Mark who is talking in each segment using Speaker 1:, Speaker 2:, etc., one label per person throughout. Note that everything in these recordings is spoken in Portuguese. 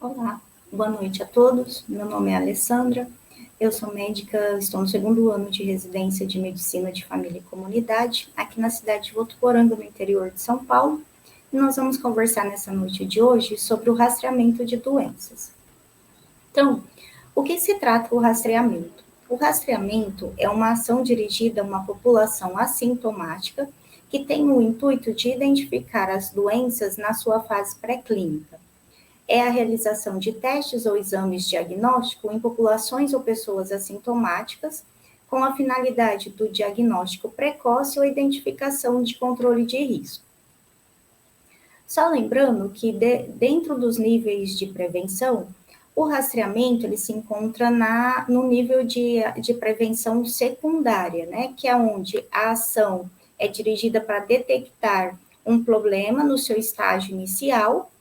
Speaker 1: Olá, boa noite a todos. Meu nome é Alessandra, eu sou médica, estou no segundo ano de residência de Medicina de Família e Comunidade, aqui na cidade de Votuporanga, no interior de São Paulo, e nós vamos conversar nessa noite de hoje sobre o rastreamento de doenças. Então, o que se trata o rastreamento? O rastreamento é uma ação dirigida a uma população assintomática que tem o intuito de identificar as doenças na sua fase pré-clínica. É a realização de testes ou exames diagnósticos em populações ou pessoas assintomáticas, com a finalidade do diagnóstico precoce ou identificação de controle de risco. Só lembrando que dentro dos níveis de prevenção, o rastreamento ele se encontra no nível de prevenção secundária, né, que é onde a ação é dirigida para detectar um problema no seu estágio inicial,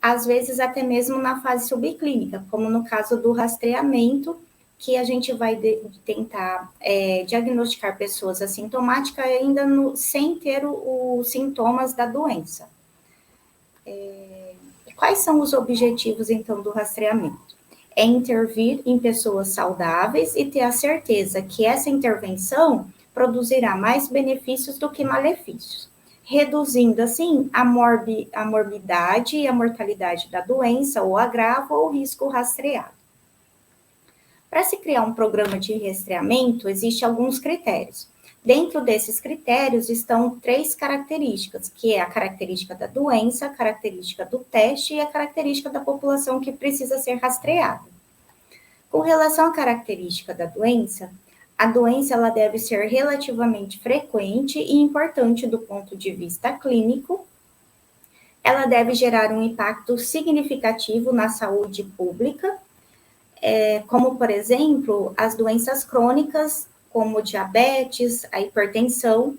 Speaker 1: às vezes até mesmo na fase subclínica, como no caso do rastreamento, que a gente vai tentar diagnosticar pessoas assintomáticas ainda sem ter os sintomas da doença. Quais são os objetivos, então, do rastreamento? É intervir em pessoas saudáveis e ter a certeza que essa intervenção produzirá mais benefícios do que malefícios, reduzindo, assim, a morbidade e a mortalidade da doença, ou agravo ou risco rastreado. Para se criar um programa de rastreamento, existem alguns critérios. Dentro desses critérios estão 3 características, que é a característica da doença, a característica do teste e a característica da população que precisa ser rastreada. Com relação à característica da doença, a doença ela deve ser relativamente frequente e importante do ponto de vista clínico. Ela deve gerar um impacto significativo na saúde pública, como, por exemplo, as doenças crônicas, como diabetes, a hipertensão,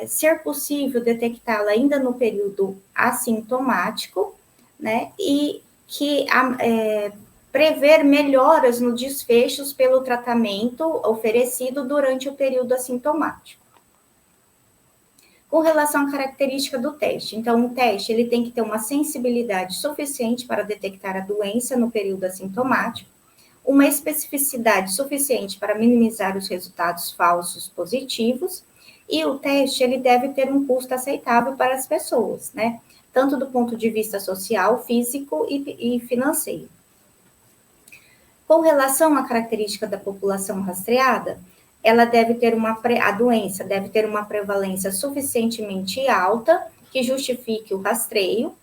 Speaker 1: ser possível detectá-la ainda no período assintomático, né, e que prever melhoras no desfechos pelo tratamento oferecido durante o período assintomático. Com relação à característica do teste, então o teste ele tem que ter uma sensibilidade suficiente para detectar a doença no período assintomático, uma especificidade suficiente para minimizar os resultados falsos positivos, e o teste ele deve ter um custo aceitável para as pessoas, né? Tanto do ponto de vista social, físico e financeiro. Com relação à característica da população rastreada, ela deve ter a doença deve ter uma prevalência suficientemente alta que justifique o rastreio.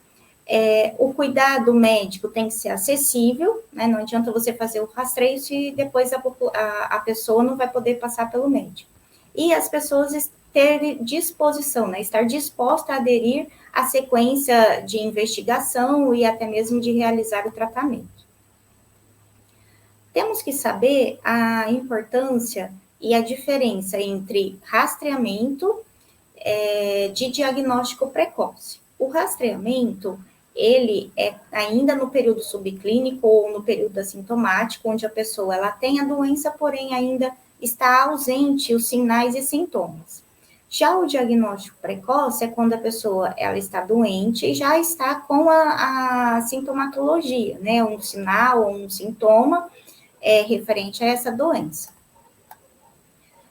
Speaker 1: O cuidado médico tem que ser acessível, né? Não adianta você fazer o rastreio se depois a pessoa não vai poder passar pelo médico. E as pessoas terem disposição, né? Estar disposta a aderir à sequência de investigação e até mesmo de realizar o tratamento. Temos que saber a importância e a diferença entre rastreamento de diagnóstico precoce. O rastreamento, ele é ainda no período subclínico ou no período assintomático, onde a pessoa ela tem a doença, porém ainda está ausente os sinais e sintomas. Já o diagnóstico precoce é quando a pessoa ela está doente e já está com a sintomatologia, né? Um sinal ou um sintoma referente a essa doença.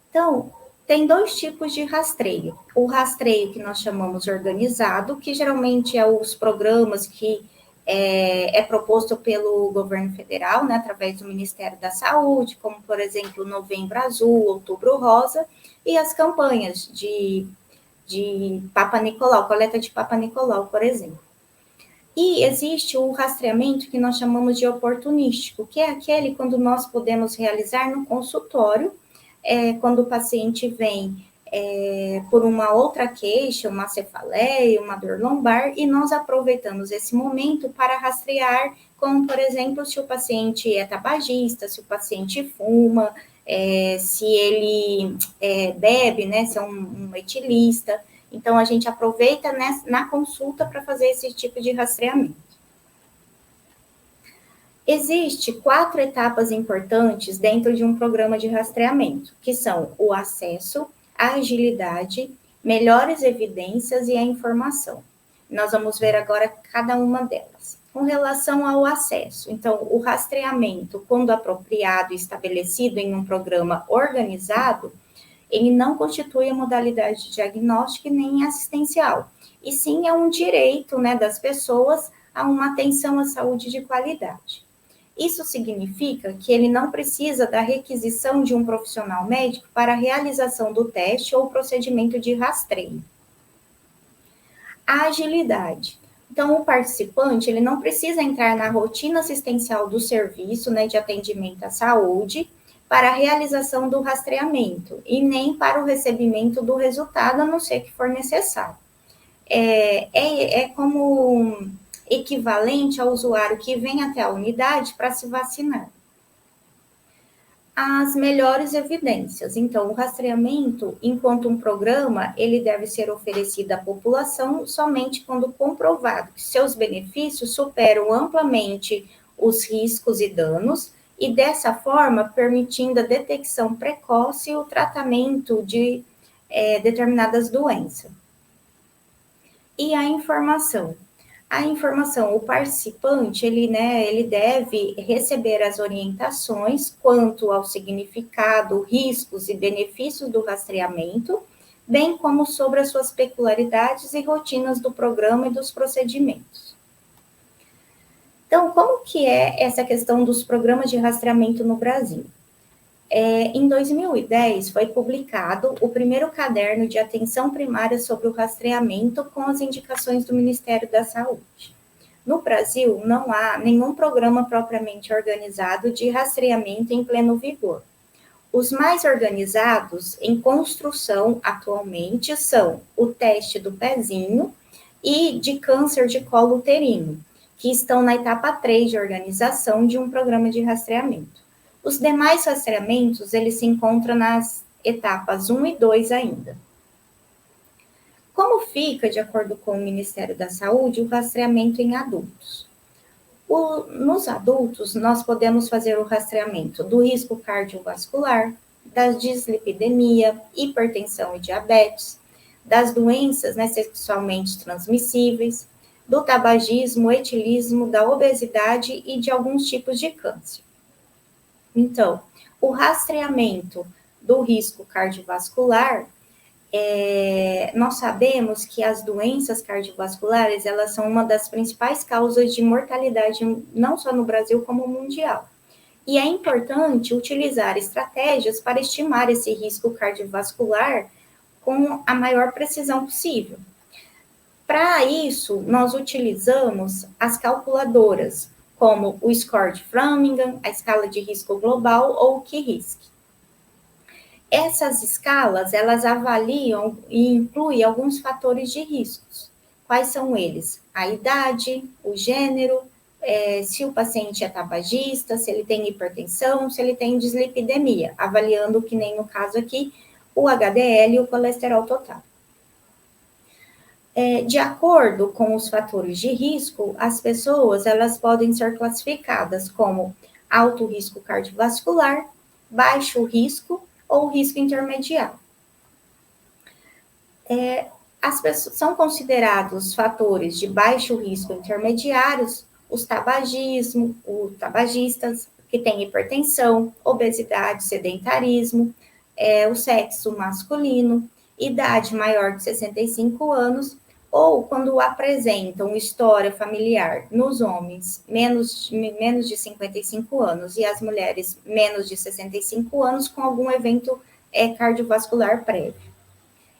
Speaker 1: Então, tem 2 tipos de rastreio. O rastreio que nós chamamos organizado, que geralmente é os programas que é proposto pelo governo federal, né, através do Ministério da Saúde, como, por exemplo, Novembro Azul, Outubro Rosa, e as campanhas de Papa Nicolau, coleta de Papa Nicolau, por exemplo. E existe o rastreamento que nós chamamos de oportunístico, que é aquele quando nós podemos realizar no consultório, quando o paciente vem por uma outra queixa, uma cefaleia, uma dor lombar, e nós aproveitamos esse momento para rastrear, como, por exemplo, se o paciente é tabagista, se o paciente fuma, se ele bebe, né, se é um etilista. Então, a gente aproveita na consulta para fazer esse tipo de rastreamento. Existem 4 etapas importantes dentro de um programa de rastreamento, que são o acesso, a agilidade, melhores evidências e a informação. Nós vamos ver agora cada uma delas. Com relação ao acesso, então, o rastreamento, quando apropriado e estabelecido em um programa organizado, ele não constitui a modalidade diagnóstica nem assistencial, e sim é um direito, né, das pessoas a uma atenção à saúde de qualidade. Isso significa que ele não precisa da requisição de um profissional médico para a realização do teste ou procedimento de rastreio. A agilidade. Então, o participante, ele não precisa entrar na rotina assistencial do serviço, né, de atendimento à saúde, para a realização do rastreamento, e nem para o recebimento do resultado, a não ser que for necessário. É como equivalente ao usuário que vem até a unidade para se vacinar. As melhores evidências. Então, o rastreamento, enquanto um programa, ele deve ser oferecido à população somente quando comprovado que seus benefícios superam amplamente os riscos e danos, e dessa forma, permitindo a detecção precoce e o tratamento de determinadas doenças. E a informação. A informação, o participante, ele deve receber as orientações quanto ao significado, riscos e benefícios do rastreamento, bem como sobre as suas peculiaridades e rotinas do programa e dos procedimentos. Então, como que é essa questão dos programas de rastreamento no Brasil? Em 2010, foi publicado o primeiro caderno de atenção primária sobre o rastreamento com as indicações do Ministério da Saúde. No Brasil, não há nenhum programa propriamente organizado de rastreamento em pleno vigor. Os mais organizados em construção atualmente são o teste do pezinho e de câncer de colo uterino, que estão na etapa 3 de organização de um programa de rastreamento. Os demais rastreamentos, eles se encontram nas etapas 1 e 2 ainda. Como fica, de acordo com o Ministério da Saúde, o rastreamento em adultos? Nos adultos, nós podemos fazer o rastreamento do risco cardiovascular, da dislipidemia, hipertensão e diabetes, das doenças, né, sexualmente transmissíveis, do tabagismo, etilismo, da obesidade e de alguns tipos de câncer. Então, o rastreamento do risco cardiovascular, nós sabemos que as doenças cardiovasculares, elas são uma das principais causas de mortalidade, não só no Brasil, como mundial. E é importante utilizar estratégias para estimar esse risco cardiovascular com a maior precisão possível. Para isso, nós utilizamos as calculadoras, como o Score de Framingham, a escala de risco global ou o Q-RISC. Essas escalas, elas avaliam e incluem alguns fatores de riscos. Quais são eles? A idade, o gênero, se o paciente é tabagista, se ele tem hipertensão, se ele tem dislipidemia, avaliando que nem no caso aqui, o HDL e o colesterol total. De acordo com os fatores de risco, as pessoas elas podem ser classificadas como alto risco cardiovascular, baixo risco ou risco intermediário. As pessoas são considerados fatores de baixo risco intermediários os tabagistas que têm hipertensão, obesidade, sedentarismo, o sexo masculino, idade maior de 65 anos, ou quando apresentam história familiar nos homens menos de 55 anos e as mulheres menos de 65 anos com algum evento cardiovascular prévio.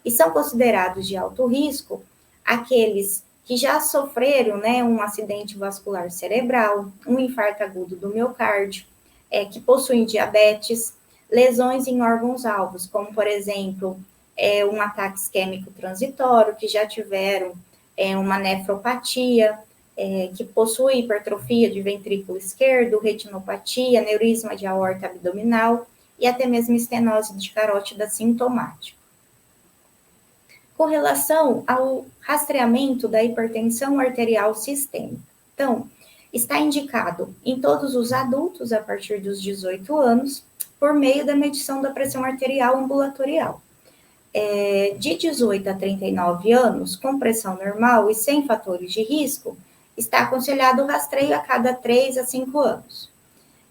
Speaker 1: E são considerados de alto risco aqueles que já sofreram, né, um acidente vascular cerebral, um infarto agudo do miocárdio, que possuem diabetes, lesões em órgãos-alvos, como, por exemplo, um ataque isquêmico transitório, que já tiveram uma nefropatia, que possui hipertrofia de ventrículo esquerdo, retinopatia, aneurisma de aorta abdominal e até mesmo estenose de carótida sintomática. Com relação ao rastreamento da hipertensão arterial sistêmica. Então, está indicado em todos os adultos a partir dos 18 anos, por meio da medição da pressão arterial ambulatorial. De 18 a 39 anos, com pressão normal e sem fatores de risco, está aconselhado o rastreio a cada 3 a 5 anos.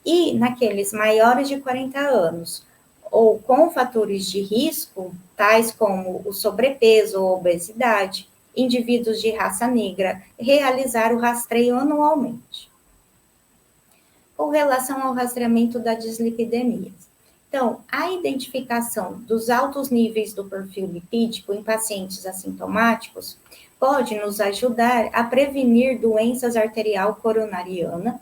Speaker 1: E naqueles maiores de 40 anos, ou com fatores de risco, tais como o sobrepeso ou obesidade, indivíduos de raça negra, realizar o rastreio anualmente. Com relação ao rastreamento da dislipidemia. Então, a identificação dos altos níveis do perfil lipídico em pacientes assintomáticos pode nos ajudar a prevenir doenças arterial coronariana,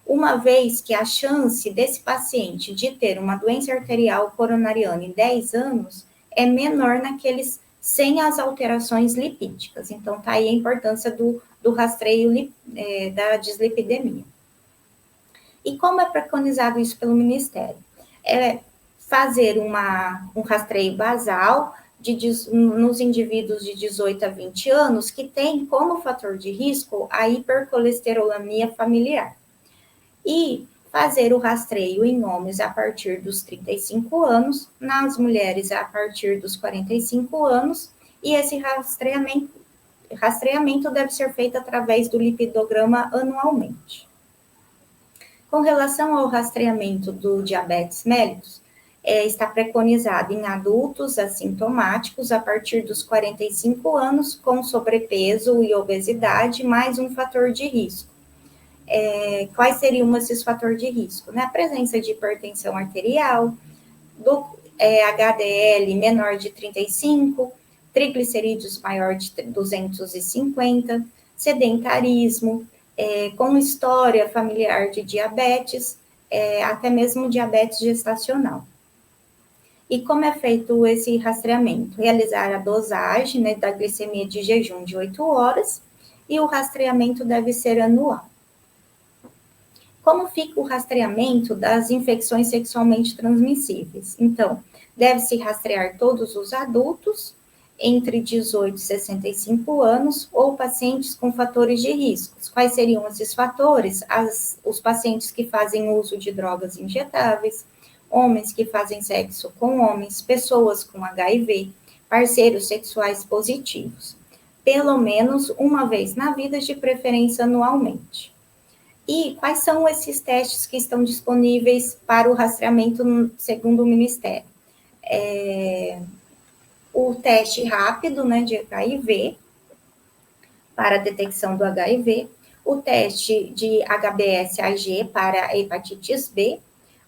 Speaker 1: uma vez que a chance desse paciente de ter uma doença arterial coronariana em 10 anos é menor naqueles sem as alterações lipídicas. Então, tá aí a importância do rastreio da dislipidemia. E como é preconizado isso pelo Ministério? É fazer um rastreio basal nos indivíduos de 18 a 20 anos que tem como fator de risco a hipercolesterolemia familiar. E fazer o rastreio em homens a partir dos 35 anos, nas mulheres a partir dos 45 anos, e esse rastreamento deve ser feito através do lipidograma anualmente. Com relação ao rastreamento do diabetes mellitus, está preconizado em adultos assintomáticos a partir dos 45 anos, com sobrepeso e obesidade, mais um fator de risco. Quais seriam esses fatores de risco? A presença de hipertensão arterial, do HDL menor de 35, triglicerídeos maior de 250, sedentarismo, com história familiar de diabetes, até mesmo diabetes gestacional. E como é feito esse rastreamento? Realizar a dosagem da glicemia de jejum de 8 horas e o rastreamento deve ser anual. Como fica o rastreamento das infecções sexualmente transmissíveis? Então, deve-se rastrear todos os adultos entre 18 e 65 anos ou pacientes com fatores de riscos. Quais seriam esses fatores? Os pacientes que fazem uso de drogas injetáveis, homens que fazem sexo com homens, pessoas com HIV, parceiros sexuais positivos. Pelo menos uma vez na vida, de preferência anualmente. E quais são esses testes que estão disponíveis para o rastreamento segundo o Ministério? O teste rápido, de HIV, para a detecção do HIV, o teste de HBsAg para a hepatites B,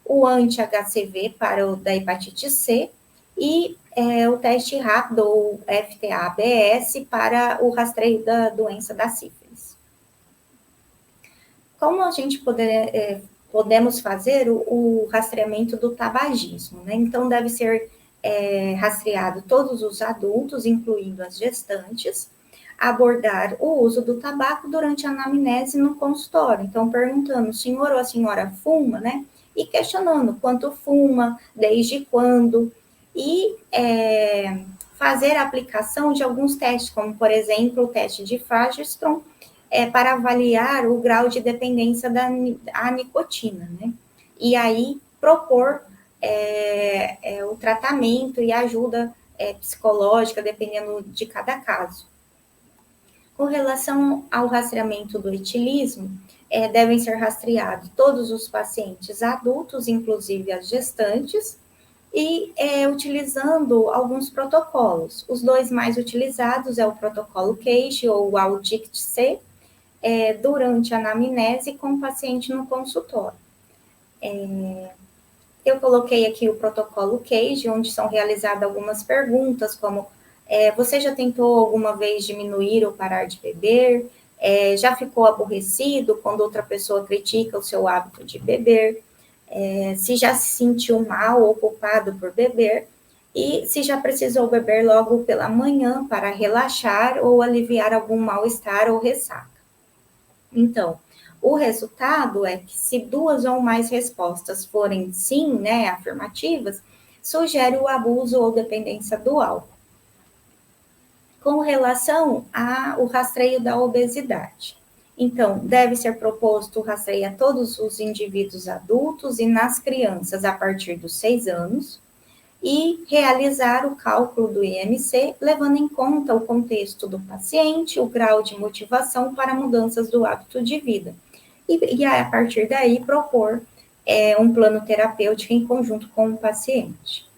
Speaker 1: o anti-HCV para o da hepatite C e o teste rápido, ou FTA-ABS, para o rastreio da doença da sífilis. Como a gente podemos fazer o rastreamento do tabagismo? Então, deve ser rastreado todos os adultos, incluindo as gestantes, abordar o uso do tabaco durante a anamnese no consultório. Então, perguntando, o senhor ou a senhora fuma, E questionando quanto fuma, desde quando, e fazer a aplicação de alguns testes, como, por exemplo, o teste de Fagerstrom, para avaliar o grau de dependência à nicotina, E aí, propor o tratamento e a ajuda psicológica, dependendo de cada caso. Com relação ao rastreamento do etilismo, devem ser rastreados todos os pacientes adultos, inclusive as gestantes, e utilizando alguns protocolos. Os dois mais utilizados é o protocolo CAGE ou o AUDICT-C, durante a anamnese com o paciente no consultório. Eu coloquei aqui o protocolo CAGE, onde são realizadas algumas perguntas, como você já tentou alguma vez diminuir ou parar de beber? Já ficou aborrecido quando outra pessoa critica o seu hábito de beber? Se já se sentiu mal ou culpado por beber? E se já precisou beber logo pela manhã para relaxar ou aliviar algum mal-estar ou ressaca? Então, o resultado é que se 2 ou mais respostas forem sim, afirmativas, sugere o abuso ou dependência do álcool. Com relação ao rastreio da obesidade. Então, deve ser proposto o rastreio a todos os indivíduos adultos e nas crianças a partir dos 6 anos. e realizar o cálculo do IMC, levando em conta o contexto do paciente, o grau de motivação para mudanças do hábito de vida. E a partir daí, propor um plano terapêutico em conjunto com o paciente.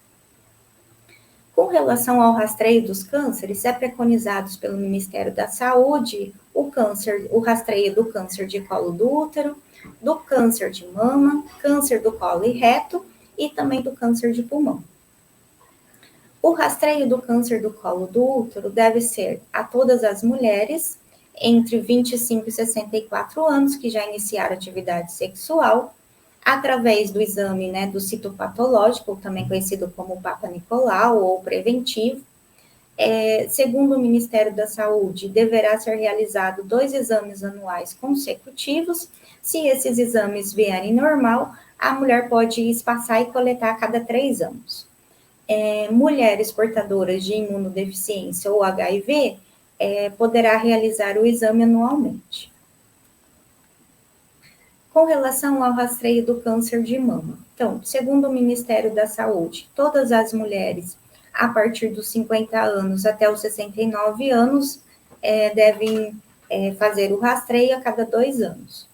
Speaker 1: Com relação ao rastreio dos cânceres, é preconizado pelo Ministério da Saúde o rastreio do câncer de colo do útero, do câncer de mama, câncer do colo e reto e também do câncer de pulmão. O rastreio do câncer do colo do útero deve ser a todas as mulheres entre 25 e 64 anos que já iniciaram atividade sexual, através do exame, né, do citopatológico, também conhecido como Papa Nicolau ou preventivo. Segundo o Ministério da Saúde, deverá ser realizado 2 exames anuais consecutivos. Se esses exames vierem normal, a mulher pode espaçar e coletar a cada 3 anos. Mulheres portadoras de imunodeficiência ou HIV poderá realizar o exame anualmente. Com relação ao rastreio do câncer de mama. Então, segundo o Ministério da Saúde, todas as mulheres a partir dos 50 anos até os 69 anos devem fazer o rastreio a cada 2 anos.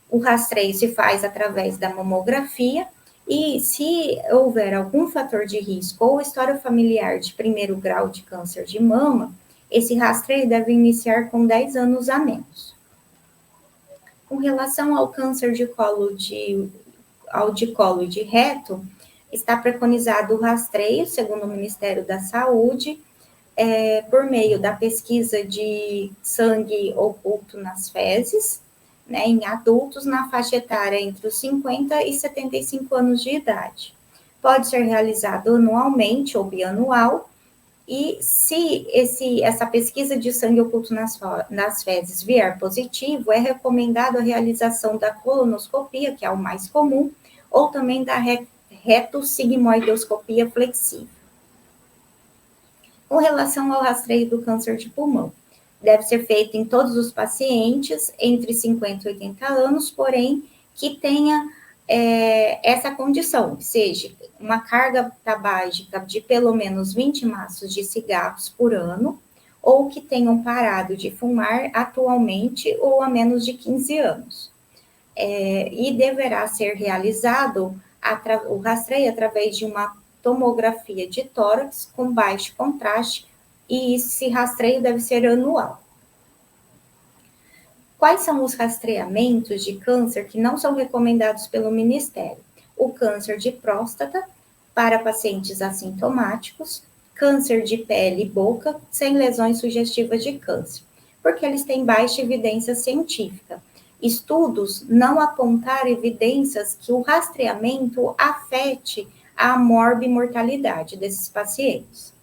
Speaker 1: O rastreio se faz através da mamografia e se houver algum fator de risco ou história familiar de primeiro grau de câncer de mama, esse rastreio deve iniciar com 10 anos a menos. Com relação ao câncer de colo de reto, está preconizado o rastreio, segundo o Ministério da Saúde, por meio da pesquisa de sangue oculto nas fezes, né, em adultos na faixa etária entre os 50 e 75 anos de idade. Pode ser realizado anualmente ou bianual, e se essa pesquisa de sangue oculto nas fezes vier positivo, é recomendado a realização da colonoscopia, que é o mais comum, ou também da retossigmoidoscopia flexível. Com relação ao rastreio do câncer de pulmão, deve ser feito em todos os pacientes entre 50 e 80 anos, porém, que tenha essa condição, seja uma carga tabágica de pelo menos 20 maços de cigarros por ano, ou que tenham parado de fumar atualmente ou há menos de 15 anos. E deverá ser realizado o rastreio através de uma tomografia de tórax com baixo contraste, e esse rastreio deve ser anual. Quais são os rastreamentos de câncer que não são recomendados pelo Ministério? O câncer de próstata, para pacientes assintomáticos, câncer de pele e boca, sem lesões sugestivas de câncer, porque eles têm baixa evidência científica. Estudos não apontaram evidências que o rastreamento afete a morbimortalidade desses pacientes.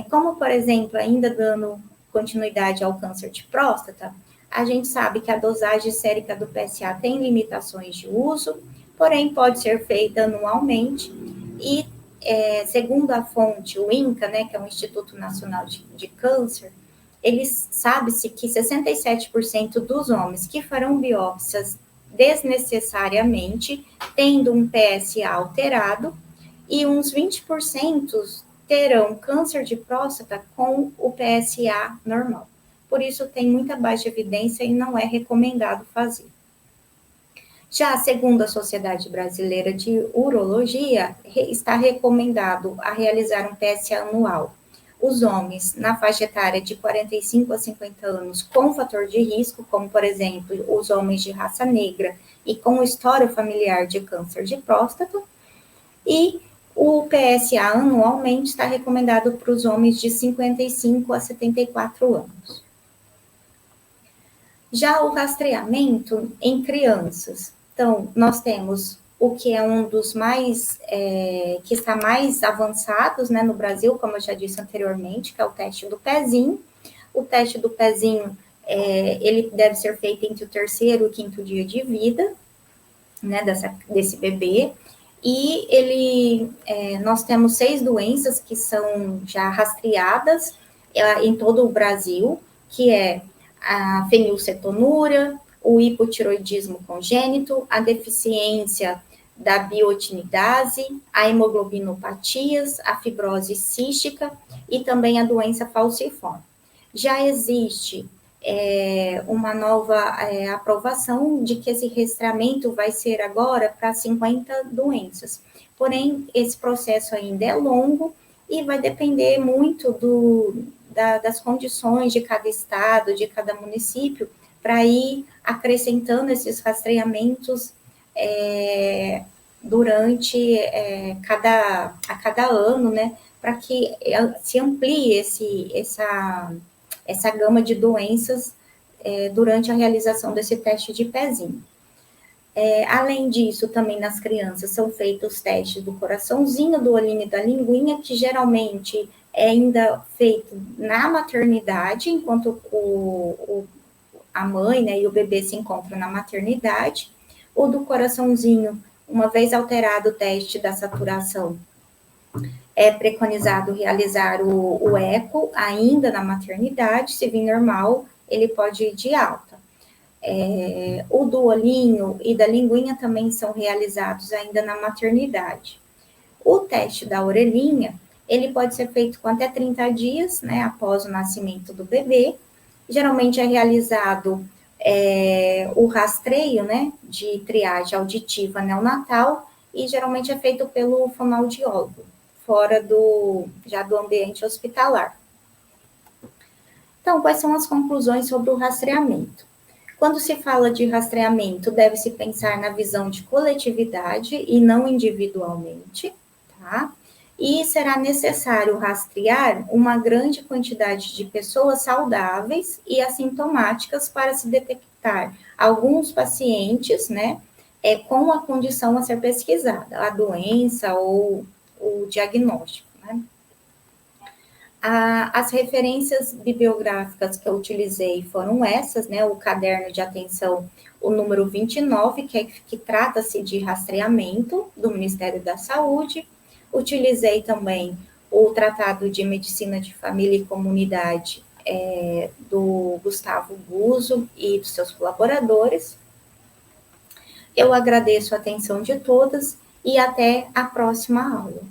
Speaker 1: Como, por exemplo, ainda dando continuidade ao câncer de próstata, a gente sabe que a dosagem sérica do PSA tem limitações de uso, porém pode ser feita anualmente e, segundo a fonte, o INCA, né, que é o Instituto Nacional de Câncer, sabe-se que 67% dos homens que farão biópsias desnecessariamente, tendo um PSA alterado, e uns 20% terão câncer de próstata com o PSA normal. Por isso, tem muita baixa evidência e não é recomendado fazer. Já segundo a Sociedade Brasileira de Urologia, está recomendado a realizar um PSA anual. Os homens na faixa etária de 45 a 50 anos com fator de risco, como, por exemplo, os homens de raça negra e com história familiar de câncer de próstata, e o PSA anualmente está recomendado para os homens de 55 a 74 anos. Já o rastreamento em crianças. Então, nós temos o que é um dos mais, que está mais avançados, né, no Brasil, como eu já disse anteriormente, que é o teste do pezinho. O teste do pezinho, ele deve ser feito entre o 3º e o 5º dia de vida, né, desse bebê. E nós temos 6 doenças que são já rastreadas em todo o Brasil, que é a fenilcetonúria, o hipotiroidismo congênito, a deficiência da biotinidase, a hemoglobinopatias, a fibrose cística e também a doença falciforme. Já existe uma nova aprovação de que esse rastreamento vai ser agora para 50 doenças. Porém, esse processo ainda é longo e vai depender muito das condições de cada estado, de cada município, para ir acrescentando esses rastreamentos durante a cada ano, né, para que se amplie essa gama de doenças durante a realização desse teste de pezinho. Além disso, também nas crianças são feitos os testes do coraçãozinho, do olhinho e da linguinha, que geralmente é ainda feito na maternidade, enquanto a mãe, né, e o bebê se encontram na maternidade. O do coraçãozinho, uma vez alterado o teste da saturação, é preconizado realizar o eco ainda na maternidade. Se vir normal, ele pode ir de alta. O do olhinho e da linguinha também são realizados ainda na maternidade. O teste da orelhinha, ele pode ser feito com até 30 dias, né, após o nascimento do bebê. Geralmente é realizado o rastreio, né, de triagem auditiva neonatal e geralmente é feito pelo fonoaudiólogo, fora já do ambiente hospitalar. Então, quais são as conclusões sobre o rastreamento? Quando se fala de rastreamento, deve-se pensar na visão de coletividade e não individualmente, tá? E será necessário rastrear uma grande quantidade de pessoas saudáveis e assintomáticas para se detectar alguns pacientes, né, com a condição a ser pesquisada, a doença ou o diagnóstico, né? As referências bibliográficas que eu utilizei foram essas, né? O caderno de atenção, o número 29, que trata-se de rastreamento do Ministério da Saúde. Utilizei também o Tratado de Medicina de Família e Comunidade do Gustavo Guzzo e dos seus colaboradores. Eu agradeço a atenção de todas e até a próxima aula.